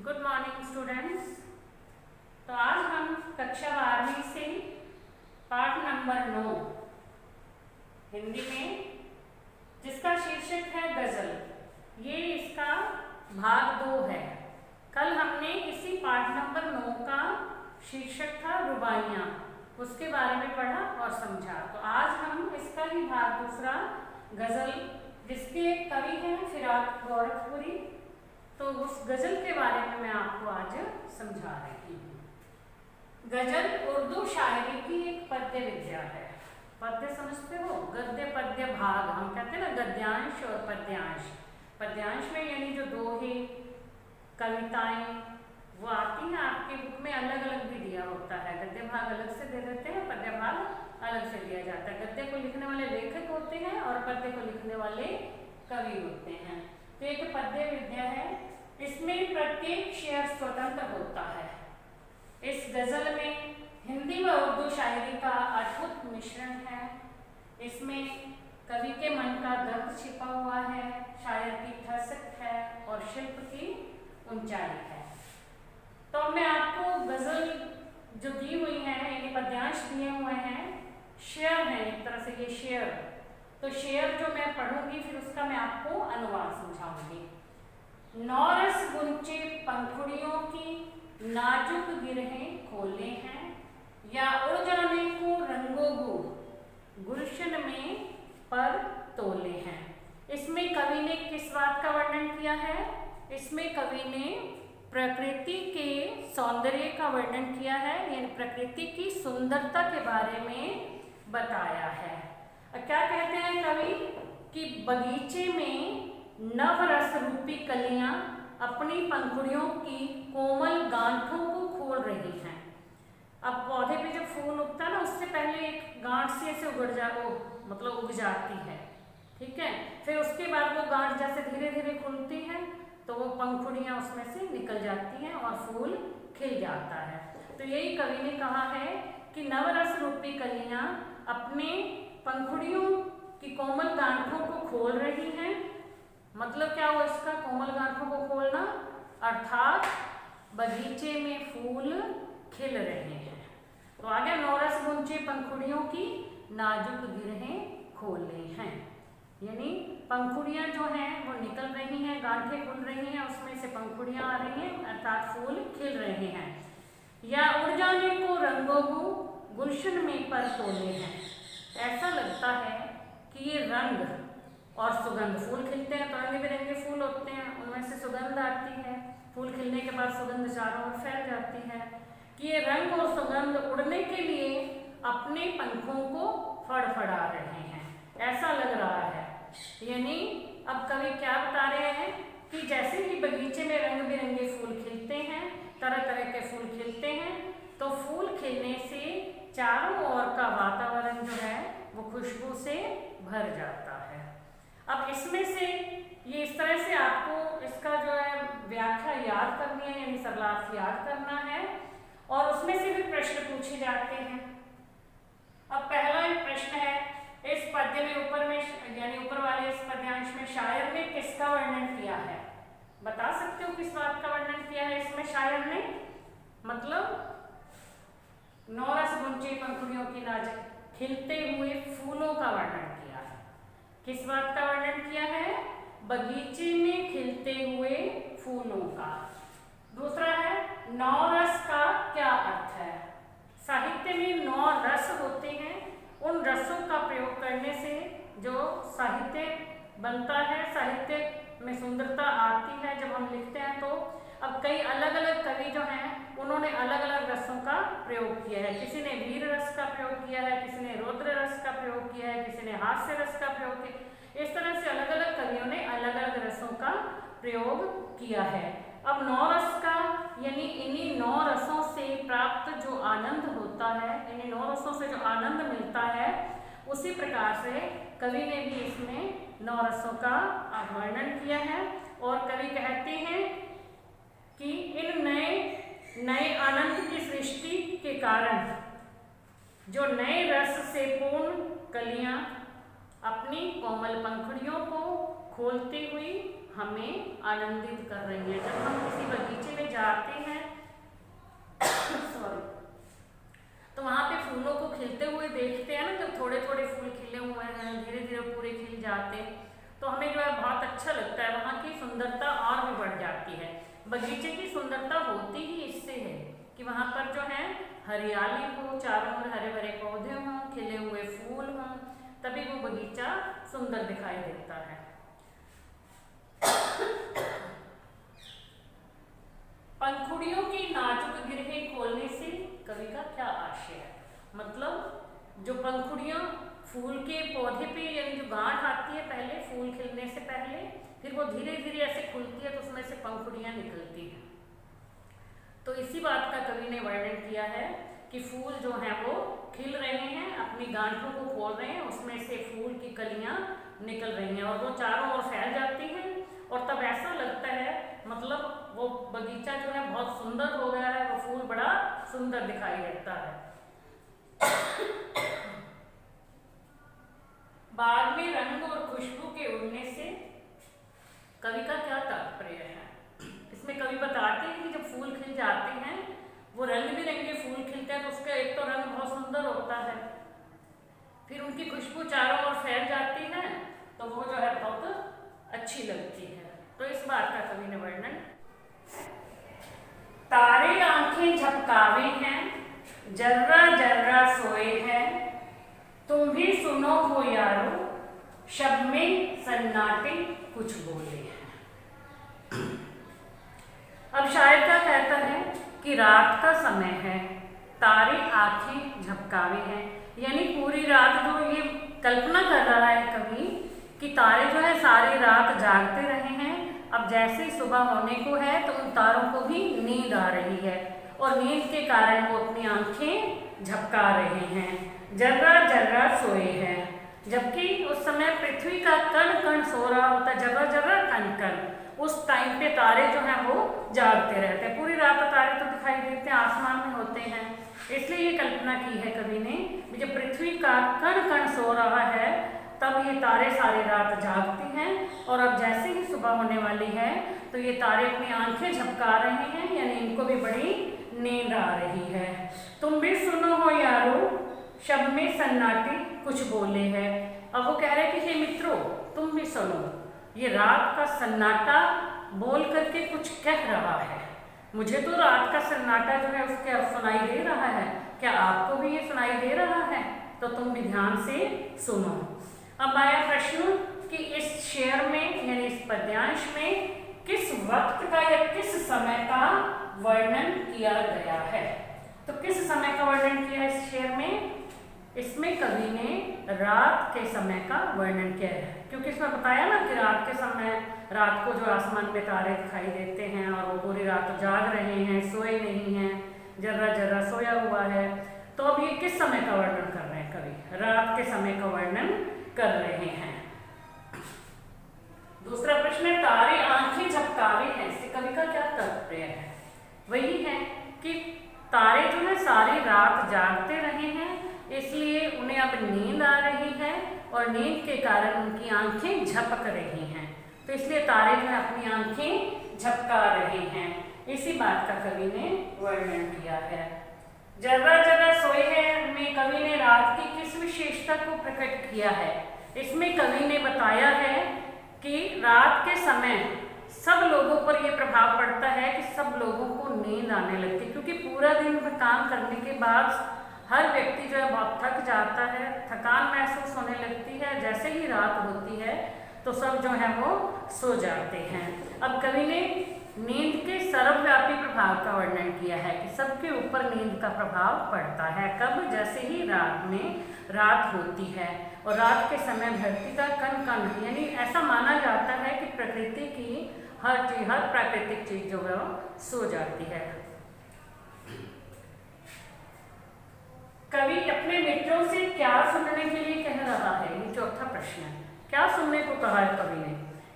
Good morning students. तो आज हम कक्षा 12वीं से पाठ नंबर 9 हिंदी में, जिसका शीर्षक है गजल, ये इसका भाग 2 है। कल हमने इसी पाठ नंबर 9 का शीर्षक था रुबाइयाँ, उसके बारे में पढ़ा और समझा। तो आज हम इसका ही भाग दूसरा गजल, जिसके कवि हैं फिराक गोरखपुरी, तो उस गजल के बारे में मैं आपको आज समझा रही हूँ। गजल उर्दू शायरी की एक पद्य विद्या है। पद्य समझते हो? गद्य पद्य भाग हम कहते हैं ना, गद्यांश और पद्यांश। पद्यांश में यानी जो दोहे कविताएं वो आती हैं आपके बुक में, अलग अलग भी दिया होता है। गद्य भाग अलग से दे देते हैं, पद्य भाग अलग से दिया जाता है। गद्य को लिखने वाले लेखक होते हैं और पद्य को लिखने वाले कवि होते हैं। तो एक पद्य विद्या है, इसमें प्रत्येक शेर स्वतंत्र होता है। इस गजल में हिंदी व उर्दू शायरी का अद्भुत मिश्रण है। इसमें कवि के मन का दर्द छिपा हुआ है, शायर की ठसक है और शिल्प की ऊंचाई है। तो मैं आपको गजल जो दी हुई है, यानी पद्यांश दिए हुए हैं, शेर हैं एक तरह से, ये शेर। तो शेर जो मैं पढ़ूंगी फिर उसका मैं आपको अनुवाद समझाऊंगी। नौरस गुंचे पंखुड़ियों की नाजुक गिरहें खोले हैं, या उड़ जाने को रंगोगु गुलशन में पर तोले हैं। इसमें कवि ने किस बात का वर्णन किया है? इसमें कवि ने प्रकृति के सौंदर्य का वर्णन किया है, यानी प्रकृति की सुंदरता के बारे में बताया है। क्या कहते हैं कवि कि बगीचे में नवरस रूपी कलियां अपनी पंखुड़ियों की कोमल गांठों को खोल रही हैं। अब पौधे पे जब फूल उगता है ना, उससे पहले एक गांठ से ऐसे उग जाती है, ठीक है। फिर उसके बाद वो गांठ जैसे धीरे धीरे खुलती है तो वो पंखुड़ियां उसमें से निकल जाती हैं और फूल खिल जाता है। तो यही कवि ने कहा है कि नवरस रूपी कलियां अपने पंखुड़ियों की कोमल गांठों को खोल रही हैं। मतलब क्या हुआ इसका, कोमल गांठों को खोलना, अर्थात बगीचे में फूल खिल रहे हैं। तो आगे नौरस गुंचे पंखुड़ियों की नाजुक गिरहें खोले हैं, यानी पंखुड़ियां जो हैं वो निकल रही हैं, गांठें खुल रही हैं, उसमें से पंखुड़ियां आ रही हैं, अर्थात फूल खिल रहे हैं। या उड़ जाने को रंगोगु गुलशन में पर तोले हैं। ऐसा लगता है कि ये रंग और सुगंध, फूल खिलते हैं तो रंग बिरंगे फूल होते हैं, उनमें से सुगंध आती है, फूल खिलने के बाद सुगंध चारों ओर फैल जाती है, कि ये रंग और सुगंध उड़ने के लिए अपने पंखों को फड़फड़ा रहे हैं, ऐसा लग रहा है। यानी अब कवि क्या बता रहे हैं कि जैसे ही बगीचे में रंग बिरंगे फूल खिलते हैं, तरह तरह के फूल खिलते हैं, तो फूल खिलने से चारों ओर का वातावरण जो है वो खुशबू से भर जाता है। अब इसमें से ये इस तरह से आपको इसका जो है व्याख्या याद करनी है, यानी सरलार्थ याद करना है, और उसमें से भी प्रश्न पूछे जाते हैं। अब पहला एक प्रश्न है, इस पद्य में ऊपर में यानी ऊपर वाले इस पद्यांश में शायर ने किसका वर्णन किया है? बता सकते हो किस बात का वर्णन किया है इसमें शायर ने? मतलब नौरस गुंचे पंखुड़ियों की नाजुक खिलते हुए फूलों का वर्णन किया है। किस बात का वर्णन किया है? बगीचे में खिलते हुए फूलों का। दूसरा है, नौरस का क्या अर्थ है? साहित्य में 9 रस होते हैं, उन रसों का प्रयोग करने से जो साहित्य बनता है, साहित्य में सुंदरता आती है जब हम लिखते हैं। तो अब कई अलग अलग कवि जो हैं उन्होंने अलग अलग रसों का प्रयोग किया है। किसी ने वीर रस का प्रयोग किया है, किसी ने रौद्र रस का प्रयोग किया है, किसी ने हास्य रस का प्रयोग किया। इस तरह से अलग अलग कवियों ने अलग अलग रसों का प्रयोग किया है। अब 9 रस का यानी इन्हीं 9 रसों से प्राप्त जो आनंद होता है, इन्हीं 9 रसों से जो आनंद मिलता है, उसी प्रकार से कवि ने भी इसमें 9 रसों का वर्णन किया है। और कवि कहते हैं कि इन नए आनंद की सृष्टि के कारण जो नए रस से पूर्ण कलियां अपनी कोमल पंखुड़ियों को खोलती हुई हमें आनंदित कर रही है। जब हम किसी बगीचे में जाते हैं सॉरी, तो वहाँ पे फूलों को खिलते हुए देखते हैं ना, जब थोड़े थोड़े फूल खिले हुए हैं, धीरे धीरे पूरे खिल जाते हैं, तो हमें जो है बहुत अच्छा लगता है, वहाँ की सुंदरता और भी बढ़ जाती है। बगीचे की सुंदरता होती ही इससे है कि वहाँ पर जो है हरियाली हो, चारों ओर हरे भरे पौधे हों, खिले हुए फूल हों, तभी वो बगीचा सुंदर दिखाई देता है। पंखुड़ियों की नाजुक गिरहें खोलने से कवि का क्या आशय है? मतलब जो पंखुड़ियाँ फूल के पौधे पे, यानी जो गांठ आती है पहले फूल खिलने से पहले, फिर वो धीरे धीरे ऐसे खुलती है तो उसमें से पंखुड़ियाँ निकलती हैं। तो इसी बात का कवि ने वर्णन किया है कि फूल जो हैं वो खिल रहे हैं, अपनी गांठों को खोल रहे हैं, उसमें से फूल की कलियां निकल रही हैं और वो चारों ओर फैल जाती हैं, और तब ऐसा लगता है मतलब वो बगीचा जो है बहुत सुंदर हो गया है, वो फूल बड़ा सुंदर दिखाई देता है। बाग में रंग और खुशबू के उड़ने से कवि का क्या तात्पर्य है? इसमें कवि बताते हैं कि जब फूल खिल जाते हैं, वो रंग बिरंगे फूल खिलते हैं, तो उसका एक तो रंग बहुत सुंदर होता है, फिर उनकी खुशबू चारों ओर फैल जाती है, तो वो जो है बहुत अच्छी लगती है। तो इस बात का कवि ने वर्णन, तारे आंखें झपकावे हैं, जर्रा जर्रा सोए हैं, तुम भी सुनो हो यारो, शब में सन्नाटे कुछ बोले हैं। अब शायर क्या कहता है कि रात का समय है, तारे आंखें झपकावे हैं, यानी पूरी रात जो ये कल्पना कर रहा है कवि कि तारे जो है सारी रात जागते रहे हैं, अब जैसे ही सुबह होने को है तो उन तारों को भी नींद आ रही है, और नींद के कारण वो अपनी आंखें झपका रहे हैं, जर्रा जर्रा सोए हैं, जबकि उस समय पृथ्वी का कण कण सो रहा होता है, जर्रा जर्रा कण कण। उस टाइम पे तारे जो हैं वो जागते रहते हैं, पूरी रात तारे तो दिखाई देते हैं, आसमान में होते हैं, इसलिए ये कल्पना की है कवि ने, जब पृथ्वी का कण कण सो रहा है तब ये तारे सारी रात जागती हैं, और अब जैसे ही सुबह होने वाली है तो ये तारे अपनी आंखें झपका रहे हैं, यानी इनको भी बड़ी नींद आ रही है। तुम भी सुनो हो यारो, शब में सन्नाटे कुछ बोले है। अब वो कह रहे कि हे मित्रों तुम भी सुनो, ये रात का सन्नाटा बोल करके कुछ कह रहा है, मुझे तो रात का सन्नाटा जो है उसके सुनाई दे रहा है, क्या आपको भी ये सुनाई दे रहा है? तो तुम भी ध्यान से सुनो। अब आया प्रश्न कि इस शेर में यानी इस पद्यांश में किस वक्त का या किस समय का वर्णन किया गया है? तो किस समय का वर्णन किया इस शेर में? इसमें कवि ने रात के समय का वर्णन किया है, क्योंकि इसमें बताया ना कि रात के समय, रात को जो आसमान में तारे दिखाई देते हैं और वो पूरी रात जाग रहे हैं, सोए नहीं हैं, जर्रा जर्रा सोया हुआ है, तो अब ये किस समय का वर्णन कर रहे हैं कवि? रात के समय का वर्णन कर रहे हैं। दूसरा प्रश्न है, तारे आंखें झपकावे हैं, इससे कवि का क्या तात्पर्य है? वही है कि तारे जो है सारी रात जागते रहे हैं, इसलिए उन्हें अब नींद आ रही है, और नींद के कारण उनकी आंखें झपक रही हैं, तो इसलिए तारे जो है अपनी आंखें झपका रहे हैं। इसी बात का कवि ने वर्णन किया है। जर्रा जर्रा सोए हैं में कवि ने रात की किस विशेषता को प्रकट किया है? इसमें कवि ने बताया है कि रात के समय सब लोगों पर यह प्रभाव पड़ता है कि सब लोगों को नींद आने लगती है, क्योंकि पूरा दिन में काम करने के बाद हर व्यक्ति जो है बहुत थक जाता है, थकान महसूस होने लगती है, जैसे ही रात होती है तो सब जो है वो सो जाते हैं। अब कवि ने नींद के सर्वव्यापी प्रभाव का वर्णन किया है कि सबके ऊपर नींद का प्रभाव पड़ता है, कब? जैसे ही रात में रात होती है, और रात के समय धरती का कण कण, यानी ऐसा माना जाता है कि प्रकृति की हर चीज, हर प्राकृतिक चीज जो है वो सो जाती है। कवि अपने मित्रों से क्या सुनने के लिए कह रहा है? ये चौथा प्रश्न है, क्या सुनने को कहा है कवि ने?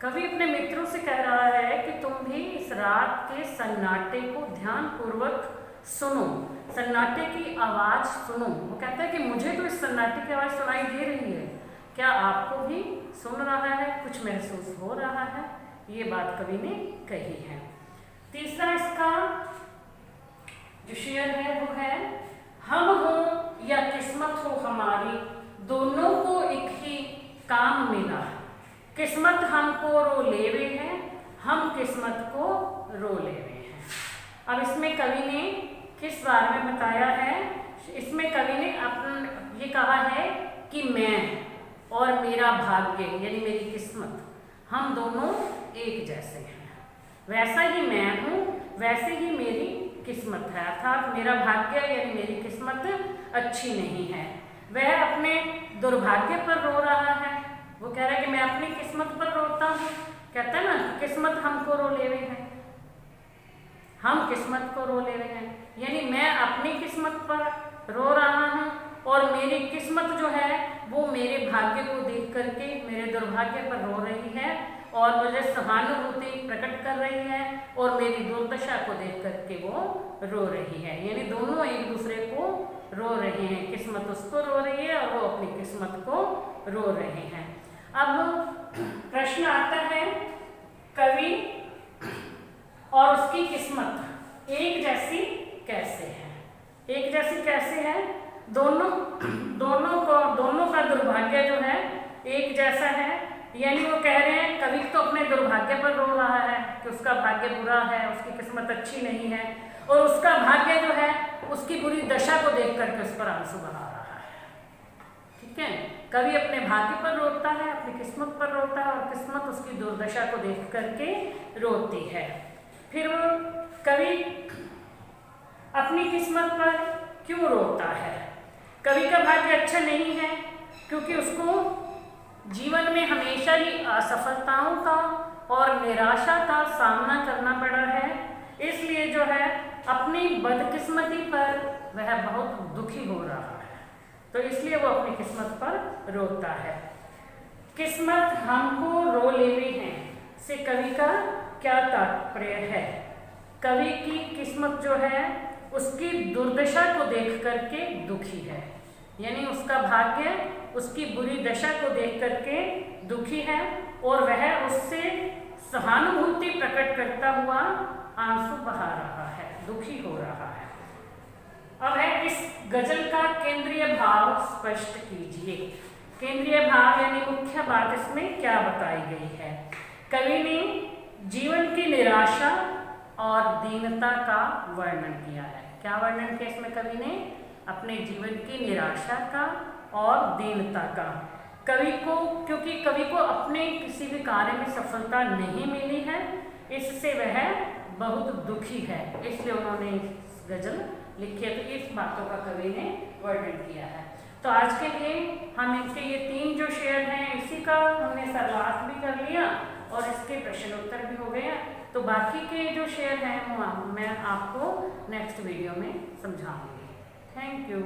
कवि अपने मित्रों से कह रहा है कि तुम भी इस रात के सन्नाटे को ध्यान पूर्वक सुनो, सन्नाटे की आवाज सुनो। वो कहता है कि मुझे तो इस सन्नाटे की आवाज सुनाई दे रही है, क्या आपको भी सुन रहा है, कुछ महसूस हो रहा है? ये बात कवि ने कही है। तीसरा इसका जो शेर है वो है, हम हो या किस्मत हो हमारी, दोनों को एक ही काम मिला, किस्मत हमको रो लेवे है, हम किस्मत को रो लेवे हैं। अब इसमें कवि ने किस बारे में बताया है? इसमें कवि ने ये कहा है कि मैं और मेरा भाग्य यानी मेरी किस्मत, हम दोनों एक जैसे हैं। वैसा ही मैं हूँ, वैसे ही मेरी किस्मत है। अर्थात मेरा भाग्य यानी मेरी किस्मत अच्छी नहीं है। वह अपने दुर्भाग्य पर रो रहा है। वो कह रहा है कि मैं अपनी किस्मत पर रोता हूँ। कहता है ना, किस्मत हमको रो लेवे हैं, हम किस्मत को रो लेवे हैं, यानी मैं अपनी किस्मत पर रो रहा हूँ और मेरी किस्मत जो है वो मेरे भाग्य को देख करके मेरे दुर्भाग्य पर रो रही है और मुझे सहानुभूति प्रकट कर रही है और मेरी दुर्दशा को देख करके वो रो रही है। यानी दोनों एक दूसरे को रो रहे हैं। किस्मत उसको रो रही है और वो अपनी किस्मत को रो रहे हैं। अब प्रश्न आता है, कवि और उसकी किस्मत एक जैसी कैसे है? एक जैसी कैसे है? दोनों का दुर्भाग्य जो है एक जैसा है। यानी वो कह रहे हैं, कवि तो अपने दुर्भाग्य पर रो रहा है कि उसका भाग्य बुरा है, उसकी किस्मत अच्छी नहीं है, और उसका भाग्य जो है उसकी बुरी दशा को देख करके उस पर आंसू बहा रहा है। ठीक है, कवि अपने भाग्य पर रोता है, अपनी किस्मत पर रोता है और किस्मत उसकी दुर्दशा को देख करके रोती है। फिर वो कवि अपनी किस्मत पर क्यों रोता है? कवि का भाग्य अच्छा नहीं है क्योंकि उसको जीवन में हमेशा ही असफलताओं का और निराशा का सामना करना पड़ा है। इसलिए जो है अपनी बदकिस्मती पर वह बहुत दुखी हो रहा है, तो इसलिए वो अपनी किस्मत पर रोता है। किस्मत हमको रो लेवे हैं से कवि का क्या तात्पर्य है? कवि की किस्मत जो है उसकी दुर्दशा को देख करके दुखी है, यानी उसका भाग्य उसकी बुरी दशा को देख करके दुखी है और वह उससे सहानुभूति प्रकट करता हुआ आंसू बहा रहा है, दुखी हो रहा है। अब है, इस गजल का केंद्रीय भाव स्पष्ट कीजिए। केंद्रीय भाव यानी मुख्य बात इसमें क्या बताई गई है? कवि ने जीवन की निराशा और दीनता का वर्णन किया है। क्या वर्णन किया इसमें कवि ने? अपने जीवन की निराशा का और दीनता का। कवि को, क्योंकि कवि को अपने किसी भी कार्य में सफलता नहीं मिली है, इससे वह बहुत दुखी है, इसलिए उन्होंने गजल लिखी है। तो इस बातों का कवि ने वर्णन किया है। तो आज के लिए हम इनके ये 3 जो शेर हैं इसी का हमने सर्वार्थ भी कर लिया और इसके प्रश्न उत्तर भी हो गए। तो बाकी के जो शेर हैं वो मैं आपको नेक्स्ट वीडियो में समझाऊंगी। Thank you.